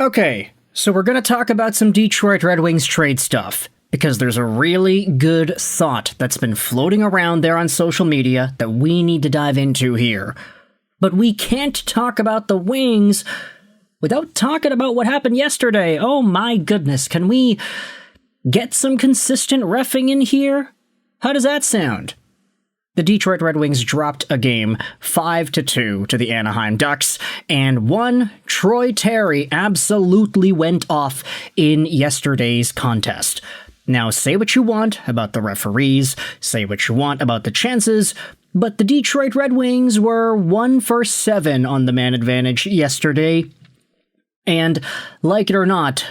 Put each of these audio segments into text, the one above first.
Okay, so we're going to talk about some Detroit Red Wings trade stuff, because there's a really good thought that's been floating around there on social media that we need to dive into here. But we can't talk about the Wings without talking about what happened yesterday. Oh my goodness, can we get some consistent reffing in here? How does that sound? The Detroit Red Wings dropped a game 5-2 to the Anaheim Ducks, and one Troy Terry absolutely went off in yesterday's contest. Now, say what you want about the referees, say what you want about the chances, but the Detroit Red Wings were 1 for 7 on the man advantage yesterday. And, like it or not,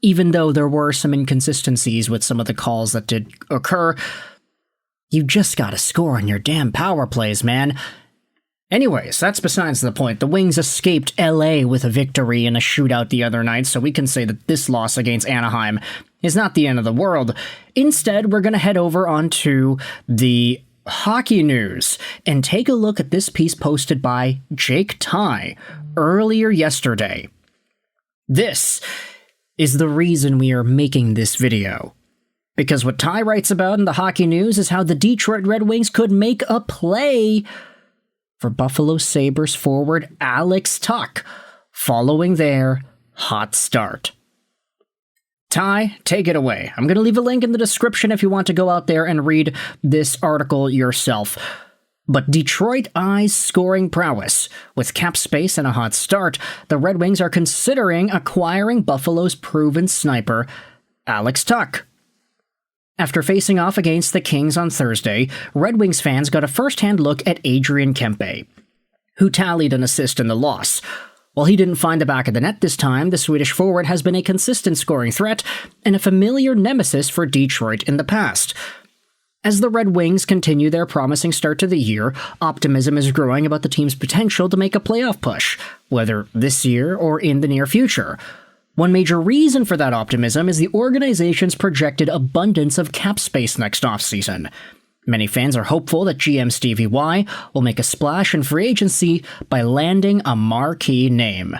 even though there were some inconsistencies with some of the calls that did occur, you just gotta score on your damn power plays, man. Anyways, that's besides the point. The Wings escaped LA with a victory in a shootout the other night, so we can say that this loss against Anaheim is not the end of the world. Instead, we're gonna head over onto the hockey news and take a look at this piece posted by Jake Ty earlier yesterday. This is the reason we are making this video. Because what Ty writes about in the hockey news is how the Detroit Red Wings could make a play for Buffalo Sabres forward Alex Tuch following their hot start. Ty, take it away. I'm going to leave a link in the description if you want to go out there and read this article yourself. But Detroit eyes scoring prowess. With cap space and a hot start, the Red Wings are considering acquiring Buffalo's proven sniper, Alex Tuch. After facing off against the Kings on Thursday, Red Wings fans got a first-hand look at Adrian Kempe, who tallied an assist in the loss. While he didn't find the back of the net this time, the Swedish forward has been a consistent scoring threat and a familiar nemesis for Detroit in the past. As the Red Wings continue their promising start to the year, optimism is growing about the team's potential to make a playoff push, whether this year or in the near future. One major reason for that optimism is the organization's projected abundance of cap space next offseason. Many fans are hopeful that GM Stevie Y will make a splash in free agency by landing a marquee name.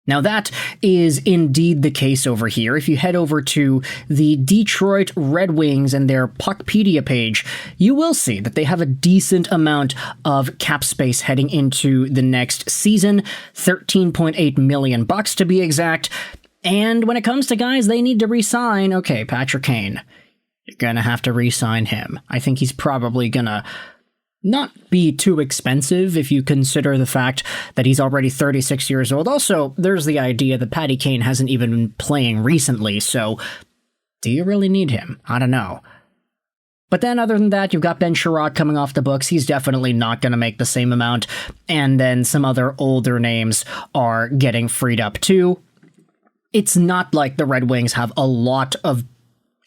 Now that is indeed the case over here. If you head over to the Detroit Red Wings and their Puckpedia page, you will see that they have a decent amount of cap space heading into the next season, $13.8 million to be exact. And when it comes to guys they need to re-sign, okay, Patrick Kane, you're gonna have to re-sign him. I think he's probably gonna not be too expensive if you consider the fact that he's already 36 years old. Also, there's the idea that Patty Kane hasn't even been playing recently, so do you really need him? I don't know. But then other than that, you've got Ben Sherratt coming off the books. He's definitely not going to make the same amount. And then some other older names are getting freed up too. It's not like the Red Wings have a lot of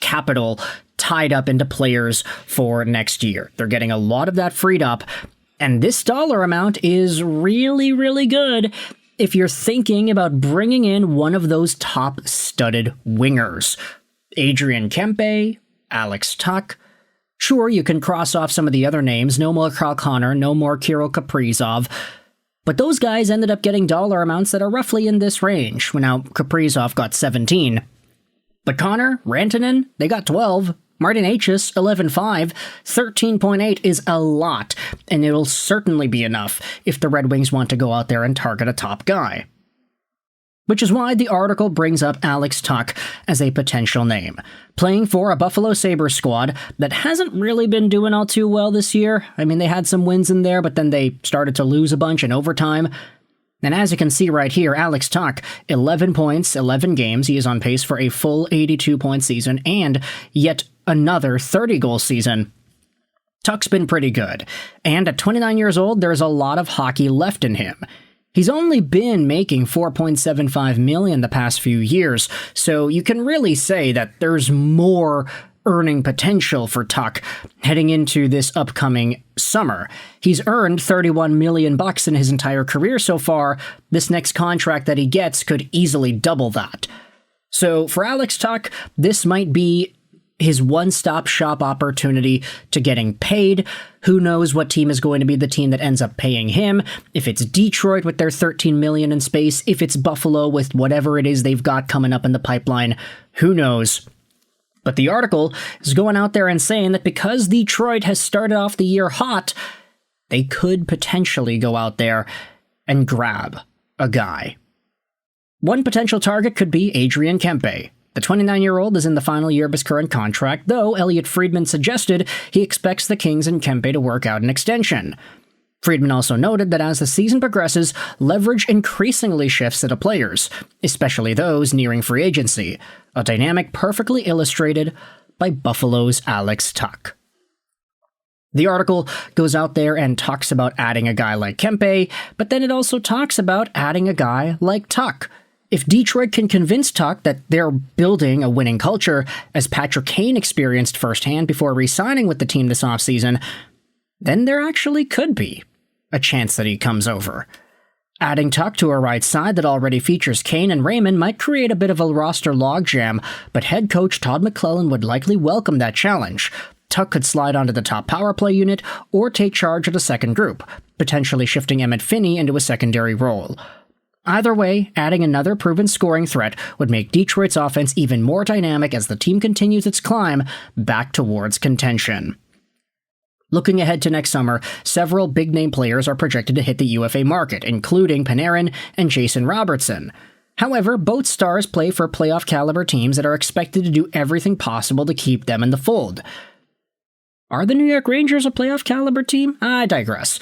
capital tied up into players for next year. They're getting a lot of that freed up, and this dollar amount is really, really good if you're thinking about bringing in one of those top studded wingers. Adrian Kempe, Alex Tuch. Sure, you can cross off some of the other names. No more Kyle Connor, no more Kirill Kaprizov. But those guys ended up getting dollar amounts that are roughly in this range. Now, Kaprizov got 17. But Connor, Rantanen, they got 12. Martin H's 11.5, 13.8 is a lot, and it'll certainly be enough if the Red Wings want to go out there and target a top guy. Which is why the article brings up Alex Tuch as a potential name, playing for a Buffalo Sabres squad that hasn't really been doing all too well this year. I mean, they had some wins in there, but then they started to lose a bunch in overtime. And as you can see right here, Alex Tuch, 11 points, 11 games. He is on pace for a full 82-point season and yet another 30-goal season. Tuch's been pretty good. And at 29 years old, there's a lot of hockey left in him. He's only been making $4.75 million the past few years, so you can really say that there's more earning potential for Tuch heading into this upcoming summer. He's earned $31 million in his entire career so far. This next contract that he gets could easily double that. So for Alex Tuch, this might be his one-stop shop opportunity to getting paid. Who knows what team is going to be the team that ends up paying him? If it's Detroit with their $13 million in space, if it's Buffalo with whatever it is they've got coming up in the pipeline, who knows? But the article is going out there and saying that because Detroit has started off the year hot, they could potentially go out there and grab a guy. One potential target could be Adrian Kempe. The 29-year-old is in the final year of his current contract, though Elliot Friedman suggested he expects the Kings and Kempe to work out an extension. Friedman also noted that as the season progresses, leverage increasingly shifts to the players, especially those nearing free agency, a dynamic perfectly illustrated by Buffalo's Alex Tuch. The article goes out there and talks about adding a guy like Kempe, but then it also talks about adding a guy like Tuch. If Detroit can convince Tuch that they're building a winning culture, as Patrick Kane experienced firsthand before re-signing with the team this offseason, then there actually could be a chance that he comes over. Adding Tuch to a right side that already features Kane and Raymond might create a bit of a roster logjam, but head coach Todd McClellan would likely welcome that challenge. Tuch could slide onto the top power play unit or take charge of the second group, potentially shifting Emmett Finney into a secondary role. Either way, adding another proven scoring threat would make Detroit's offense even more dynamic as the team continues its climb back towards contention. Looking ahead to next summer, several big-name players are projected to hit the UFA market, including Panarin and Jason Robertson. However, both stars play for playoff-caliber teams that are expected to do everything possible to keep them in the fold. Are the New York Rangers a playoff-caliber team? I digress.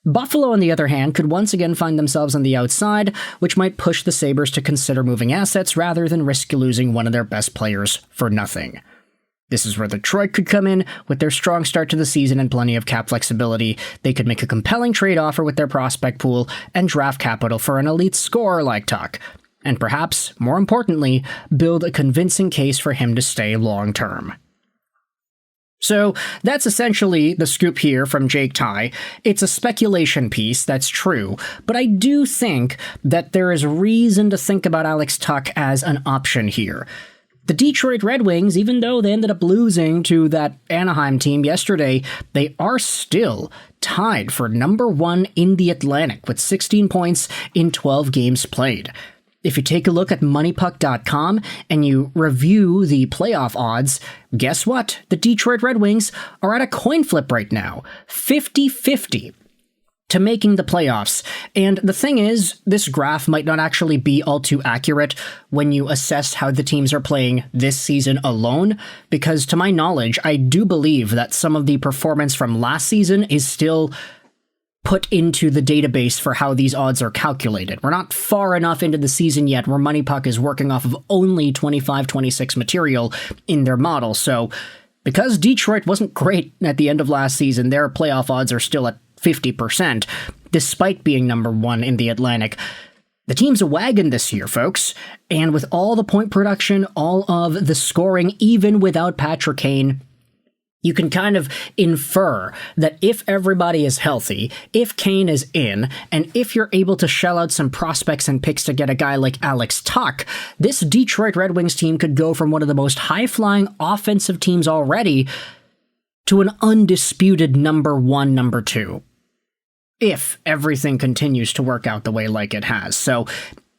Buffalo, on the other hand, could once again find themselves on the outside, which might push the Sabres to consider moving assets rather than risk losing one of their best players for nothing. This is where Detroit could come in. With their strong start to the season and plenty of cap flexibility, they could make a compelling trade offer with their prospect pool and draft capital for an elite scorer like Tuch, and perhaps, more importantly, build a convincing case for him to stay long-term. So that's essentially the scoop here from Jake Ty. It's a speculation piece, that's true, but I do think that there is reason to think about Alex Tuch as an option here. The Detroit Red Wings, even though they ended up losing to that Anaheim team yesterday, they are still tied for number 1 in the Atlantic with 16 points in 12 games played. If you take a look at MoneyPuck.com and you review the playoff odds, guess what? The Detroit Red Wings are at a coin flip right now, 50-50 to making the playoffs. And the thing is, this graph might not actually be all too accurate when you assess how the teams are playing this season alone, because to my knowledge, I do believe that some of the performance from last season is still put into the database for how these odds are calculated. We're not far enough into the season yet where MoneyPuck is working off of only 25-26 material in their model. So because Detroit wasn't great at the end of last season, their playoff odds are still at 50%, despite being number 1 in the Atlantic. The team's a wagon this year, folks, and with all the point production, all of the scoring, even without Patrick Kane, you can kind of infer that if everybody is healthy, if Kane is in, and if you're able to shell out some prospects and picks to get a guy like Alex Tuch, this Detroit Red Wings team could go from one of the most high-flying offensive teams already to an undisputed number 1, number 2. If everything continues to work out the way like it has. So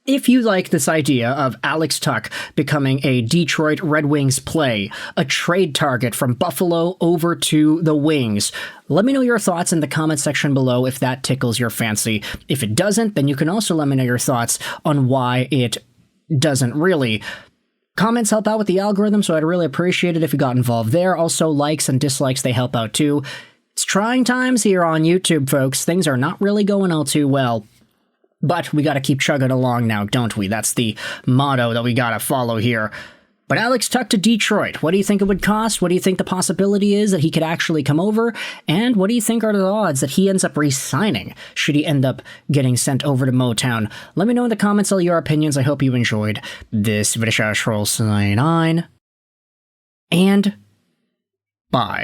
if you like this idea of Alex Tuch becoming a Detroit Red Wings play, a trade target from Buffalo over to the Wings, let me know your thoughts in the comment section below if that tickles your fancy. If it doesn't, then you can also let me know your thoughts on why it doesn't really. Comments help out with the algorithm, so I'd really appreciate it if you got involved there. Also, likes and dislikes, they help out too. It's trying times here on YouTube, folks. Things are not really going all too well. But we gotta keep chugging along now, don't we? That's the motto that we gotta follow here. But Alex Tuch to Detroit, what do you think it would cost? What do you think the possibility is that he could actually come over? And what do you think are the odds that he ends up re-signing, should he end up getting sent over to Motown? Let me know in the comments all your opinions. I hope you enjoyed this video. And bye.